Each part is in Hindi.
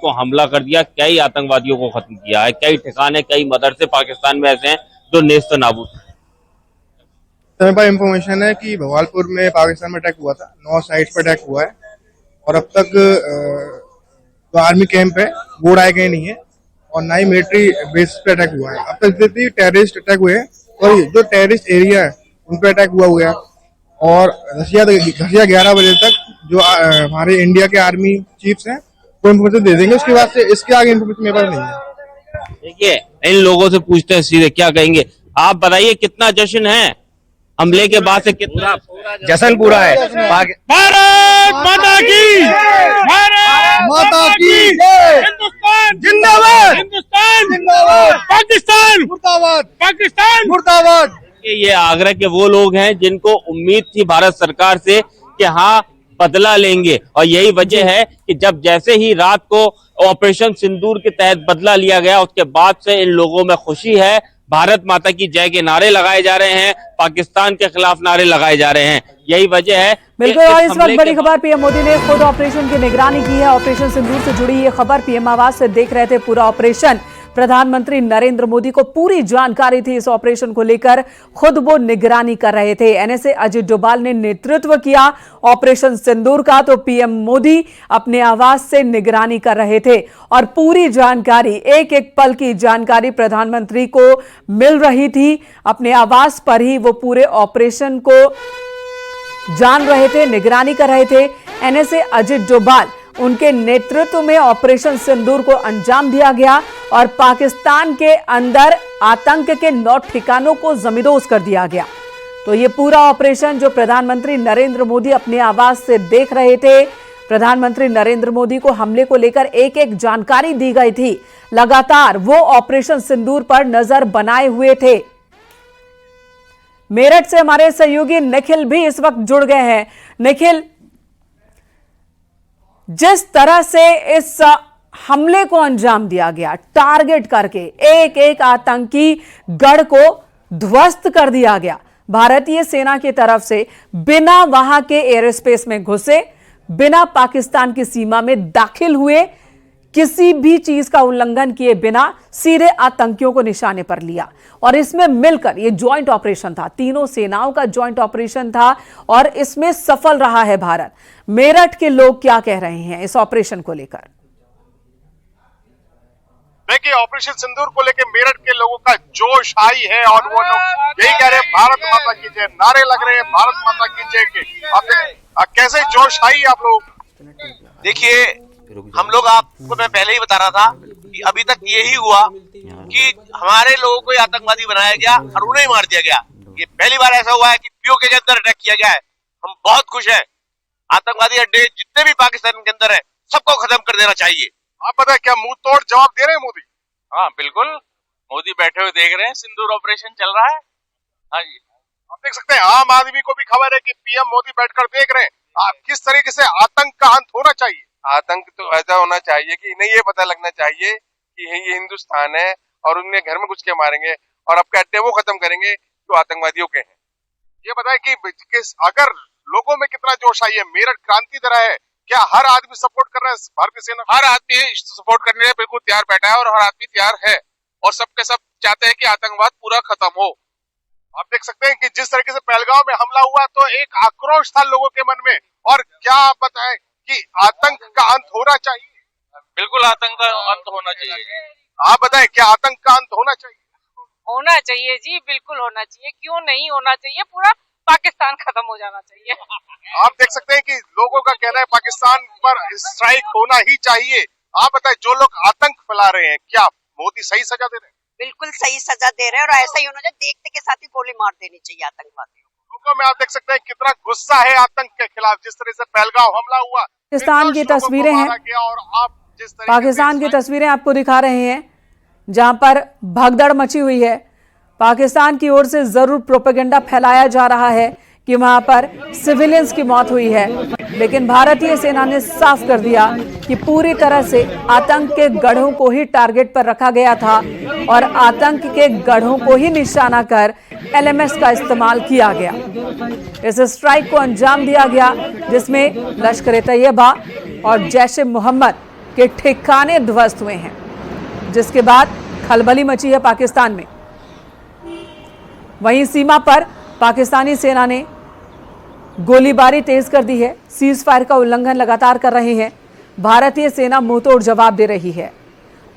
को हमला कर दिया, कई आतंकवादियों को खत्म किया है, कई ठिकाने, कई मदरसे पाकिस्तान में ऐसे हैं जो नेस्त नाबूद। मेरे पास इंफॉर्मेशन है कि भवालपुर में पाकिस्तान में अटैक हुआ था, 9 साइट्स पर अटैक हुआ है और अब तक जो आर्मी कैंप है वो उड़ाए गए नहीं है और ना ही मिलिट्री बेस पे अटैक हुआ है। अब तक जितनी टेररिस्ट अटैक हुए हैं और जो टेररिस्ट एरिया है उन पर अटैक हुआ है और घसिया 11 बजे तक जो हमारे इंडिया के आर्मी चीफ्स हैं वो इन्फॉर्मेशन दे देंगे। उसके बाद से इसके आगे इन्फॉर्मेशन मेरे पास नहीं है। देखिए, इन लोगों से पूछते हैं सीधे क्या कहेंगे। आप बताइए कितना जश्न है हमले के बाद से? कितना जश्न पूरा है। भारत माता की, भारत माता की, हिंदुस्तान जिंदाबाद, हिंदुस्तान जिंदाबाद, पाकिस्तान मुर्दाबाद, पाकिस्तान मुर्दाबाद। ये आगरा के वो लोग हैं जिनको उम्मीद थी भारत सरकार से कि हाँ बदला लेंगे, और यही वजह है कि जब जैसे ही रात को ऑपरेशन सिंदूर के तहत बदला लिया गया उसके बाद से इन लोगों में खुशी है। भारत माता की जय के नारे लगाए जा रहे हैं, पाकिस्तान के खिलाफ नारे लगाए जा रहे हैं। यही वजह है। बिल्कुल, और इस वक्त बड़ी खबर, पीएम मोदी ने खुद ऑपरेशन की निगरानी की है। ऑपरेशन सिंदूर से जुड़ी ये खबर, पीएम आवास से देख रहे थे पूरा ऑपरेशन। प्रधानमंत्री नरेंद्र मोदी को पूरी जानकारी थी इस ऑपरेशन को लेकर, खुद वो निगरानी कर रहे थे। एनएसए अजित डोभाल ने नेतृत्व किया ऑपरेशन सिंदूर का, तो पीएम मोदी अपने आवास से निगरानी कर रहे थे और पूरी जानकारी, एक एक पल की जानकारी प्रधानमंत्री को मिल रही थी। अपने आवास पर ही वो पूरे ऑपरेशन को जान रहे थे, निगरानी कर रहे थे। एनएसए अजित डोभाल, उनके नेतृत्व में ऑपरेशन सिंदूर को अंजाम दिया गया और पाकिस्तान के अंदर आतंक के 9 ठिकानों को जमींदोज कर दिया गया। तो ये पूरा ऑपरेशन जो प्रधानमंत्री नरेंद्र मोदी अपने आवास से देख रहे थे, प्रधानमंत्री नरेंद्र मोदी को हमले को लेकर एक एक जानकारी दी गई थी। लगातार वो ऑपरेशन सिंदूर पर नजर बनाए हुए थे। मेरठ से हमारे सहयोगी निखिल भी इस वक्त जुड़ गए हैं। निखिल, जिस तरह से इस हमले को अंजाम दिया गया, टारगेट करके एक एक आतंकी गढ़ को ध्वस्त कर दिया गया भारतीय सेना की तरफ से, बिना वहां के एयर स्पेस में घुसे, बिना पाकिस्तान की सीमा में दाखिल हुए, किसी भी चीज का उल्लंघन किए बिना सीधे आतंकियों को निशाने पर लिया। और इसमें मिलकर ये ज्वाइंट ऑपरेशन था, तीनों सेनाओं का ज्वाइंट ऑपरेशन था और इसमें सफल रहा है भारत। मेरठ के लोग क्या कह रहे हैं इस ऑपरेशन को लेकर? देखिए, ऑपरेशन सिंदूर को लेकर मेरठ के लोगों का जोश हाई है और वो लोग यही कह रहे हैं भारत माता की जय, नारे लग रहे हैं भारत माता की जय के। आप कैसे जोश हाई आप लोग? देखिए, हम लोग, आपको मैं पहले ही बता रहा था कि अभी तक यही हुआ कि हमारे लोगों को आतंकवादी बनाया गया और उन्हें ही मार दिया गया। ये पहली बार ऐसा हुआ है कि पीओके के अंदर अटैक किया गया है। हम बहुत खुश हैं। आतंकवादी अड्डे जितने भी पाकिस्तान के अंदर है सबको खत्म कर देना चाहिए। आप बताए क्या मुंह तोड़ जवाब दे रहे हैं मोदी? हाँ बिल्कुल, मोदी बैठे हुए देख रहे हैं, सिंदूर ऑपरेशन चल रहा है। हाँ जी, आप देख सकते हैं, आम आदमी को भी खबर है कि पीएम मोदी बैठकर देख रहे हैं किस तरीके से आतंक का अंत होना चाहिए। आतंक तो ऐसा होना चाहिए कि इन्हें ये पता लगना चाहिए कि ये हिंदुस्तान है और उन्हें घर में घुस के मारेंगे और आपके अड्डे वो खत्म करेंगे जो आतंकवादियों के हैं। ये बताए कि अगर लोगों में कितना जोश आई है, मेरठ क्रांति तरह है, क्या हर आदमी सपोर्ट कर रहा है भारतीय सेना? हर आदमी सपोर्ट करने के लिए बिल्कुल तैयार बैठा है और हर आदमी तैयार है और सबके सब चाहते हैं कि आतंकवाद पूरा खत्म हो। आप देख सकते हैं कि जिस तरीके से पहलगांव में हमला हुआ तो एक आक्रोश था लोगों के मन में, और क्या आप बताएं कि आतंक का अंत होना चाहिए? बिल्कुल, आतंक का अंत होना चाहिए। आप बताएं क्या आतंक का अंत होना चाहिए? होना चाहिए जी, बिल्कुल होना चाहिए। क्यों नहीं होना चाहिए? पूरा पाकिस्तान खत्म हो जाना चाहिए। आप देख सकते हैं कि लोगों का कहना है पाकिस्तान पर स्ट्राइक होना ही चाहिए। आप बताएं, जो लोग आतंक फैला रहे हैं, क्या मोदी सही सजा दे रहे हैं? बिल्कुल सही सजा दे रहे हैं और ऐसा ही होना चाहिए। देखते के साथ ही गोली मार देनी चाहिए आतंकवादियों को। लोगों में आप देख सकते हैं कितना गुस्सा है आतंक के खिलाफ। जिस तरह से पहलगांव हमला हुआ, पाकिस्तान की तस्वीरें हैं, और आप जिस तरह पाकिस्तान की तस्वीरें आपको दिखा रहे हैं जहां पर भगदड़ मची हुई है। पाकिस्तान की ओर से जरूर प्रोपेगेंडा फैलाया जा रहा है कि वहां पर सिविलियंस की मौत हुई है, लेकिन भारतीय सेना ने साफ कर दिया कि पूरी तरह से आतंक के गढ़ों को ही टारगेट पर रखा गया था और आतंक के गढ़ों को ही निशाना कर एलएमएस का इस्तेमाल किया गया। इस स्ट्राइक को अंजाम दिया गया जिसमें लश्कर-ए-तैयबा और जैश-ए-मोहम्मद के ठिकाने ध्वस्त हुए हैं, जिसके बाद खलबली मची है पाकिस्तान में। वहीं सीमा पर पाकिस्तानी सेना ने गोलीबारी तेज कर दी है। सीज फायर का उल्लंघन लगातार कर रहे हैं। भारतीय सेना मुंहतोड़ जवाब दे रही है।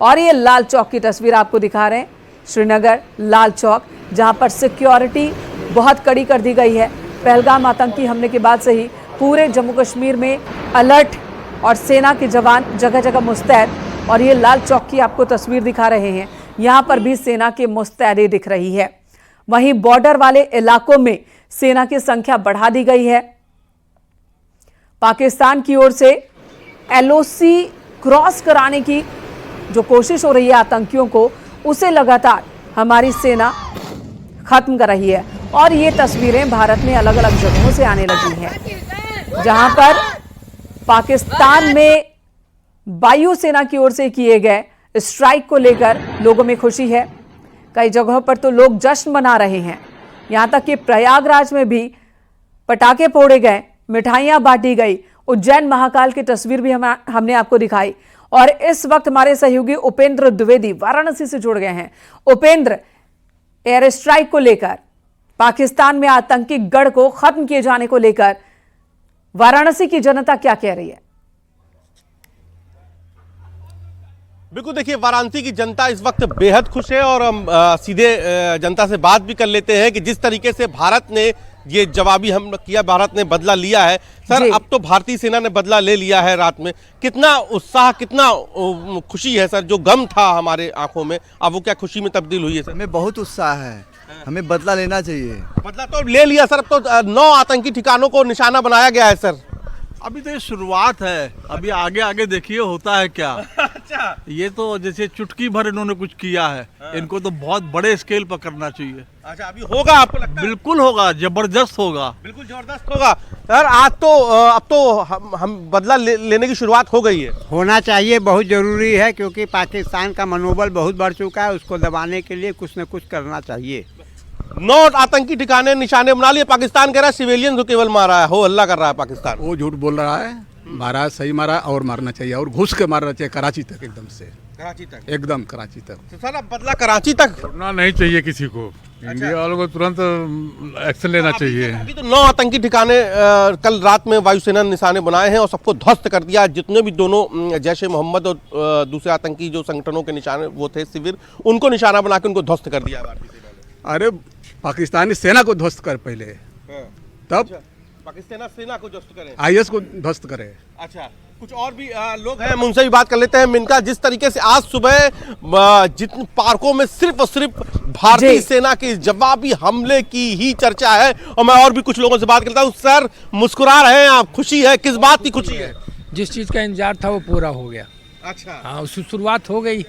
और ये लाल चौक की तस्वीर आपको दिखा रहे हैं, श्रीनगर लाल चौक, जहां पर सिक्योरिटी बहुत कड़ी कर दी गई है। पहलगाम आतंकी हमले के बाद से ही पूरे जम्मू कश्मीर में अलर्ट और सेना के जवान जगह जगह मुस्तैद। और ये लाल चौक की आपको तस्वीर दिखा रहे हैं, यहां पर भी सेना की मुस्तैदी दिख रही है। वहीं बॉर्डर वाले इलाकों में सेना की संख्या बढ़ा दी गई है। पाकिस्तान की ओर से एलओसी क्रॉस कराने की जो कोशिश हो रही है आतंकियों को, उसे लगातार हमारी सेना खत्म कर रही है। और ये तस्वीरें भारत में अलग अलग जगहों से आने लगी हैं, जहां पर पाकिस्तान में वायुसेना की ओर से किए गए स्ट्राइक को लेकर लोगों में खुशी है। कई जगहों पर तो लोग जश्न मना रहे हैं। यहां तक कि प्रयागराज में भी पटाखे फोड़े गए, मिठाइयां बांटी गई। उज्जैन महाकाल की तस्वीर भी हमने आपको दिखाई। और इस वक्त हमारे सहयोगी उपेंद्र द्विवेदी वाराणसी से जुड़ गए हैं। उपेंद्र, एयर स्ट्राइक को लेकर, पाकिस्तान में आतंकी गढ़ को खत्म किए जाने को लेकर वाराणसी की जनता क्या कह रही है? बिल्कुल, देखिए वाराणसी की जनता इस वक्त बेहद खुश है। और हम सीधे जनता से बात भी कर लेते हैं कि जिस तरीके से भारत ने ये जवाबी हमला किया, भारत ने बदला लिया है। सर, अब तो भारतीय सेना ने बदला ले लिया है रात में, कितना उत्साह, कितना खुशी है सर? जो गम था हमारे आंखों में, अब वो क्या खुशी में तब्दील हुई है सर? हमें बहुत उत्साह है, हमें बदला लेना चाहिए। बदला तो ले लिया सर, अब तो 9 आतंकी ठिकानों को निशाना बनाया गया है सर। अभी तो ये शुरुआत है, अभी आगे आगे देखिए होता है क्या। अच्छा, ये तो जैसे चुटकी भर इन्होंने कुछ किया है, इनको तो बहुत बड़े स्केल पर करना चाहिए। अच्छा, अभी होगा आपको लगता है? बिल्कुल होगा, जबरदस्त होगा, बिल्कुल जबरदस्त होगा सर। आज तो अब तो हम बदला लेने की शुरुआत हो गई है। होना चाहिए, बहुत जरूरी है, क्योंकि पाकिस्तान का मनोबल बहुत बढ़ चुका है। उसको दबाने के लिए कुछ न कुछ करना चाहिए। 9 आतंकी ठिकाने निशाने बना लिए। पाकिस्तान कह रहा है सिविलियन को केवल मारा है, हो हल्ला कर रहा है पाकिस्तान। वो झूठ बोल रहा है, मारा सही मारा, और मारना चाहिए, और घुस के मारना चाहिए कराची तक, एकदम से कराची तक, एकदम कराची तक। तो सर अब बदला कराची तक छोड़ना नहीं चाहिए किसी को। इंडिया वालों को तुरंत एक्शन लेना चाहिए। अभी तो 9 आतंकी ठिकाने कल रात में वायुसेना ने निशाने बनाए हैं और सबको ध्वस्त कर दिया। जितने भी दोनों जैश ए मोहम्मद और दूसरे आतंकी जो संगठनों के निशाने वो थे शिविर, उनको निशाना बना के उनको ध्वस्त कर दिया भारतीय सेना ने। अरे पाकिस्तानी सेना को ध्वस्त कर पहले, तब पाकिस्तान सेना को ध्वस्त करे, IS को ध्वस्त करे। अच्छा, कुछ और भी लोग हैं, हम उनसे भी बात कर लेते हैं। मिनका, जिस तरीके से आज सुबह जितने पार्कों में सिर्फ और सिर्फ भारतीय सेना के जवाबी हमले की ही चर्चा है, और मैं और भी कुछ लोगों से बात करता हूँ। सर, मुस्कुरा रहे हैं आप, खुशी है, किस बात की खुशी है? जिस चीज का इंतजार था वो पूरा हो गया। अच्छा, हाँ, उसकी शुरुआत हो गई।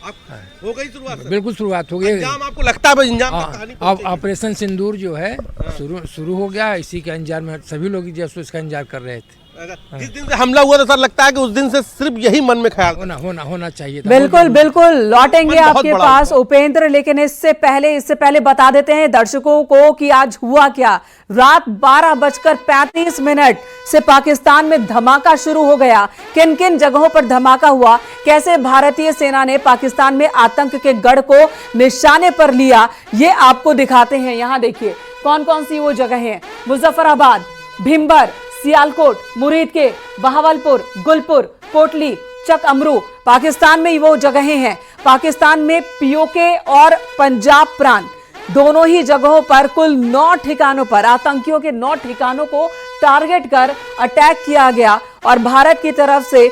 हो गई शुरुआत? बिल्कुल शुरुआत हो गई। अंजाम आपको लगता है अंजाम का कहानी? अब ऑपरेशन सिंदूर जो है शुरू हो गया। इसी का इंतजार में सभी लोग जैसे इसका इंतजार कर रहे थे। जिस दिन से हमला हुआ था सर, लगता है कि उस दिन से सिर्फ यही मन में ख्याल होना चाहिए। बिल्कुल बिल्कुल, लौटेंगे आपके पास उपेंद्र, लेकिन इससे पहले बता देते हैं दर्शकों को कि आज हुआ क्या। रात 12:35 से पाकिस्तान में धमाका शुरू हो गया। किन किन जगहों पर धमाका हुआ, कैसे भारतीय सेना ने पाकिस्तान में आतंक के गढ़ को निशाने पर लिया, ये आपको दिखाते हैं। यहां देखिए कौन कौन सी वो जगह है। मुजफ्फराबाद, भिंबर, सियालकोट, मुरीद के, बहावलपुर, गुलपुर, कोटली, चक अमरू, पाकिस्तान में वो जगहें हैं। पाकिस्तान में पीओके और पंजाब प्रांत, दोनों ही जगहों पर कुल 9 ठिकानों पर आतंकियों के 9 ठिकानों को टारगेट कर अटैक किया गया। और भारत की तरफ से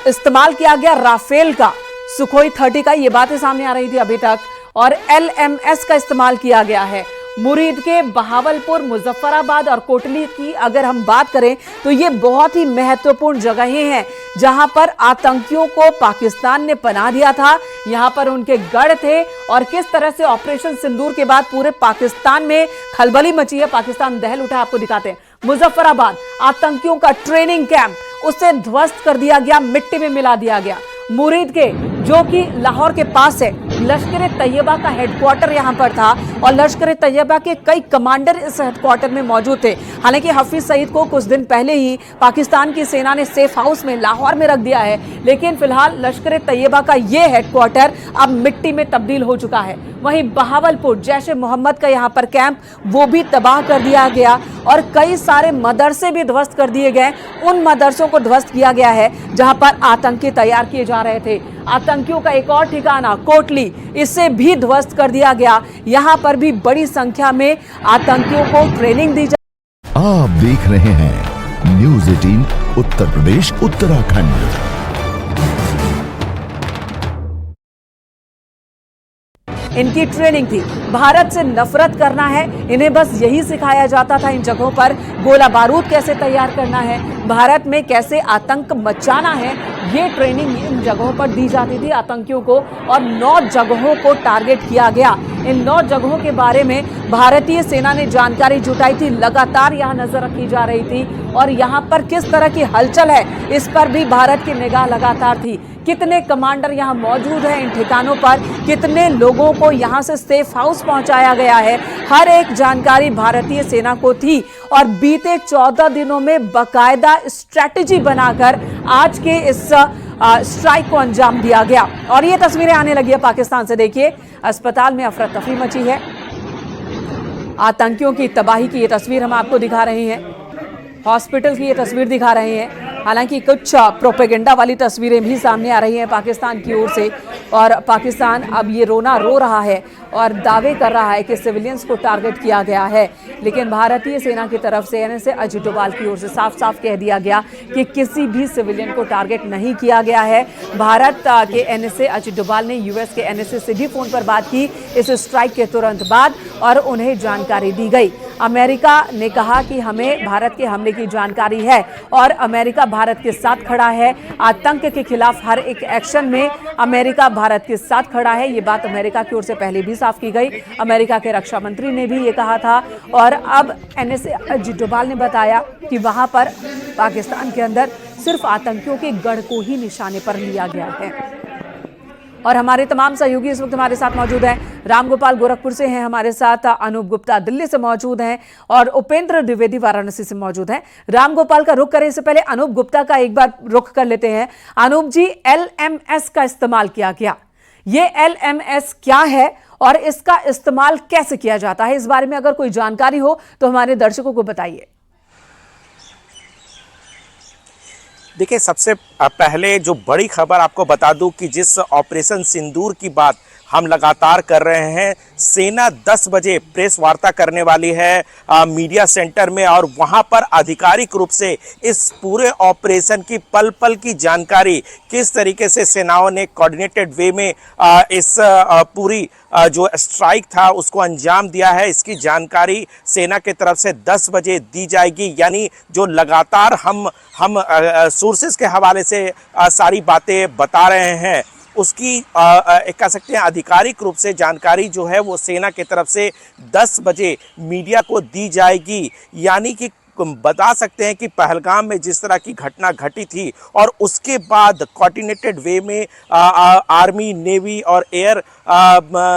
इस्तेमाल किया गया राफेल का, सुखोई 30 का, ये बातें सामने आ रही थी अभी तक, और LMS का इस्तेमाल किया गया है। मुरीद के, बहावलपुर, मुजफ्फराबाद और कोटली की अगर हम बात करें तो ये बहुत ही महत्वपूर्ण जगहें हैं जहां पर आतंकियों को पाकिस्तान ने पनाह दिया था। यहां पर उनके गढ़ थे और किस तरह से ऑपरेशन सिंदूर के बाद पूरे पाकिस्तान में खलबली मची है, पाकिस्तान दहल उठा। आपको दिखाते हैं मुजफ्फराबाद, आतंकियों का ट्रेनिंग कैंप, उसे ध्वस्त कर दिया गया, मिट्टी में मिला दिया गया। मुरीद के, जो कि लाहौर के पास है, लश्कर तैयबा का हेडक्वार्टर यहां पर था और लश्कर तैयबा के कई कमांडर इस हेडक्वार्टर में मौजूद थे। हालांकि हफीज सईद को कुछ दिन पहले ही पाकिस्तान की सेना ने सेफ हाउस में लाहौर में रख दिया है, लेकिन फिलहाल लश्कर तैयबा का ये हेडक्वार्टर अब मिट्टी में तब्दील हो चुका है। वहीं बहावलपुर जैश ए मोहम्मद का यहां पर कैंप वो भी तबाह कर दिया गया और कई सारे मदरसे भी ध्वस्त कर दिए गए। उन मदरसों को ध्वस्त किया गया है जहां पर आतंकी तैयार किए जा रहे थे। आतंकियों का एक और ठिकाना कोटली, इसे भी ध्वस्त कर दिया गया। यहां पर भी बड़ी संख्या में आतंकियों को ट्रेनिंग दी जा। आप देख रहे हैं न्यूज़ 18 उत्तर प्रदेश उत्तराखंड। इनकी ट्रेनिंग थी, भारत से नफरत करना है, इन्हें बस यही सिखाया जाता था। इन जगहों पर गोला बारूद कैसे तैयार करना है, भारत में कैसे आतंक मचाना है, ये ट्रेनिंग इन जगहों पर दी जाती थी आतंकियों को। और 9 जगहों को टारगेट किया गया। इन 9 जगहों के बारे में भारतीय सेना ने जानकारी जुटाई थी, लगातार यहाँ नजर रखी जा रही थी और यहाँ पर किस तरह की हलचल है इस पर भी भारत की निगाह लगातार थी। कितने कमांडर यहाँ मौजूद हैं इन ठिकानों पर, कितने लोगों को यहाँ से सेफ हाउस पहुंचाया गया है, हर एक जानकारी भारतीय सेना को थी। और बीते 14 दिनों में बाकायदा स्ट्रैटेजी बनाकर आज के इस स्ट्राइक को अंजाम दिया गया। और ये तस्वीरें आने लगी है पाकिस्तान से। देखिए, अस्पताल में अफरा तफरी मची है, आतंकियों की तबाही की ये तस्वीर हम आपको दिखा रहे हैं, हॉस्पिटल की ये तस्वीर दिखा रहे हैं। हालांकि कुछ प्रोपेगेंडा वाली तस्वीरें भी सामने आ रही हैं पाकिस्तान की ओर से और पाकिस्तान अब ये रोना रो रहा है और दावे कर रहा है कि सिविलियंस को टारगेट किया गया है। लेकिन भारतीय सेना की तरफ से एनएसए अजीत डोभाल की ओर से साफ साफ कह दिया गया कि किसी भी सिविलियन को टारगेट नहीं किया गया है। भारत के एनएसए अजीत डोभाल ने यूएस के एनएसए से भी फोन पर बात की इस स्ट्राइक के तुरंत बाद और उन्हें जानकारी दी गई। अमेरिका ने कहा कि हमें भारत के हमले की जानकारी है और अमेरिका भारत के साथ खड़ा है। आतंक के खिलाफ हर एक एक्शन में अमेरिका भारत के साथ खड़ा है। ये बात अमेरिका की ओर से पहले भी साफ की गई। अमेरिका के रक्षा मंत्री ने भी ये कहा था और अब एनएसए अजीत डोभाल ने बताया कि वहां पर पाकिस्तान के अंदर सिर्फ आतंकियों के गढ़ को ही निशाने पर लिया गया है। और हमारे तमाम सहयोगी इस वक्त हमारे साथ मौजूद हैं। रामगोपाल गोरखपुर से हैं हमारे साथ, अनूप गुप्ता दिल्ली से मौजूद हैं और उपेंद्र द्विवेदी वाराणसी से मौजूद हैं। रामगोपाल का रुख करें इससे पहले अनूप गुप्ता का एक बार रुख कर लेते हैं। अनूप जी, LMS का इस्तेमाल किया गया, ये LMS क्या है और इसका इस्तेमाल कैसे किया जाता है, इस बारे में अगर कोई जानकारी हो तो हमारे दर्शकों को बताइए। देखिए, सबसे पहले जो बड़ी खबर आपको बता दूं कि जिस ऑपरेशन सिंदूर की बात हम लगातार कर रहे हैं, सेना 10 बजे प्रेस वार्ता करने वाली है मीडिया सेंटर में और वहां पर आधिकारिक रूप से इस पूरे ऑपरेशन की पल पल की जानकारी किस तरीके से सेनाओं ने कोऑर्डिनेटेड वे में इस पूरी जो स्ट्राइक था उसको अंजाम दिया है, इसकी जानकारी सेना की तरफ से 10 बजे दी जाएगी। यानी जो लगातार हम सोर्सेज के हवाले से सारी बातें बता रहे हैं उसकी कह सकते हैं आधिकारिक रूप से जानकारी जो है वो सेना की तरफ से 10 बजे मीडिया को दी जाएगी। यानी कि बता सकते हैं कि पहलगाम में जिस तरह की घटना घटी थी और उसके बाद कोऑर्डिनेटेड वे में आर्मी, नेवी और एयर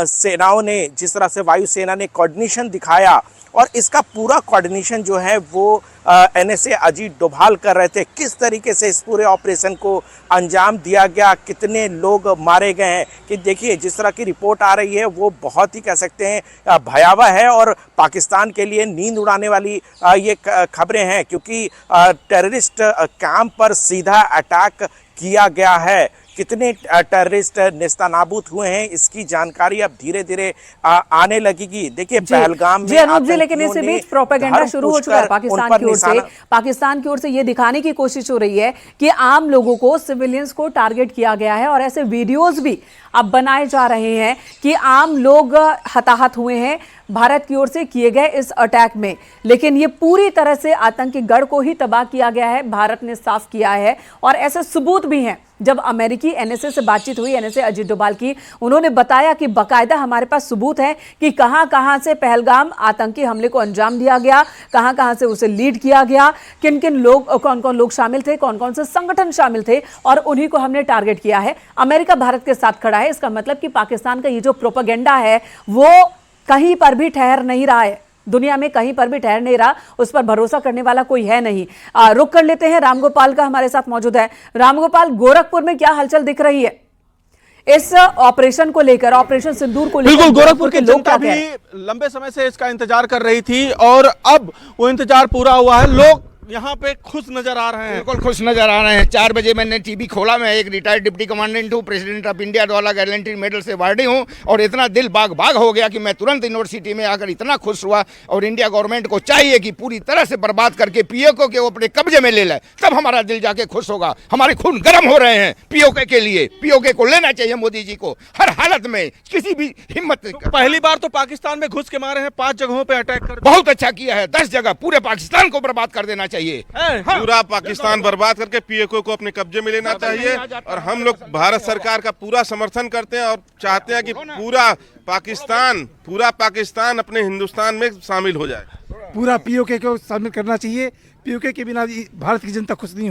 सेनाओं ने जिस तरह से वायुसेना ने कोऑर्डिनेशन दिखाया और इसका पूरा कोऑर्डिनेशन जो है वो एनएसए अजीत डोभाल कर रहे थे। किस तरीके से इस पूरे ऑपरेशन को अंजाम दिया गया, कितने लोग मारे गए हैं कि देखिए जिस तरह की रिपोर्ट आ रही है वो बहुत ही कह सकते हैं भयावह है और पाकिस्तान के लिए नींद उड़ाने वाली ये खबरें हैं क्योंकि टेररिस्ट कैंप पर सीधा अटैक किया गया है। कितने टेररिस्ट नेस्तनाबूद हुए हैं इसकी जानकारी अब धीरे धीरे आने लगेगी। देखिए पहलगाम में अनूप जी, लेकिन इसी बीच प्रोपेगेंडा शुरू हो चुका है पाकिस्तान की ओर से। पाकिस्तान की ओर से ये दिखाने की कोशिश हो रही है कि आम लोगों को, सिविलियंस को टारगेट किया गया है और ऐसे वीडियोस भी अब बनाए जा रहे हैं कि आम लोग हताहत हुए हैं भारत की ओर से किए गए इस अटैक में। लेकिन ये पूरी तरह से आतंकी गढ़ को ही तबाह किया गया है, भारत ने साफ किया है और ऐसे सबूत भी हैं जब अमेरिकी एनएसए से बातचीत हुई, एनएसए अजीत डोभाल की, उन्होंने बताया कि बाकायदा हमारे पास सबूत है कि कहां-कहां से पहलगाम आतंकी हमले को अंजाम दिया गया, कहां-कहां से उसे लीड किया गया, किन-किन लोग, कौन-कौन लोग शामिल थे, कौन-कौन से संगठन शामिल थे और उन्हीं को हमने टारगेट किया है। अमेरिका भारत के साथ खड़ा है। इसका मतलब कि पाकिस्तान का ये जो प्रोपेगेंडा है वो कहीं पर भी ठहर नहीं रहा है, दुनिया में कहीं पर भी ठहर नहीं रहा, उस पर भरोसा करने वाला कोई है नहीं। रुक कर लेते हैं, रामगोपाल का हमारे साथ मौजूद है। रामगोपाल, गोरखपुर में क्या हलचल दिख रही है इस ऑपरेशन को लेकर, ऑपरेशन सिंदूर को लेकर? बिल्कुल, गोरखपुर के लोग भी लंबे समय से इसका इंतजार कर रही थी और अब वो इंतजार पूरा हुआ है। लोग यहाँ पे खुश नजर आ रहे हैं। बिल्कुल खुश नजर आ रहे हैं। 4 बजे मैंने टीवी खोला, मैं एक रिटायर्ड डिप्टी कमांडेंट हूँ, प्रेसिडेंट ऑफ इंडिया द्वारा गैलेंट्री मेडल से अवार्डी हूँ और इतना दिल बाग बाग हो गया कि मैं तुरंत यूनिवर्सिटी में आकर इतना खुश हुआ। और इंडिया गवर्नमेंट को चाहिए कि पूरी तरह से बर्बाद करके पीओके को अपने कब्जे में ले ले, तब हमारा दिल जाके खुश होगा। हमारे खून गर्म हो रहे हैं पीओके के लिए। पीओके को लेना चाहिए मोदी जी को हर हालत में, किसी भी हिम्मत। पहली बार तो पाकिस्तान में घुस के मारे हैं, 5 जगहों पे अटैक कर, बहुत अच्छा किया है। 10 जगह पूरे पाकिस्तान को बर्बाद कर देना चाहिए। पूरा पाकिस्तान बर्बाद करके पीओके को अपने कब्जे में लेना चाहिए। और हम लोग भारत सरकार का पूरा समर्थन करते हैं और चाहते हैं कि पूरा पाकिस्तान अपने हिंदुस्तान में शामिल हो जाए। पूरा पीओके को शामिल करना चाहिए। पीओके के बिना भारत की जनता खुश नहीं हो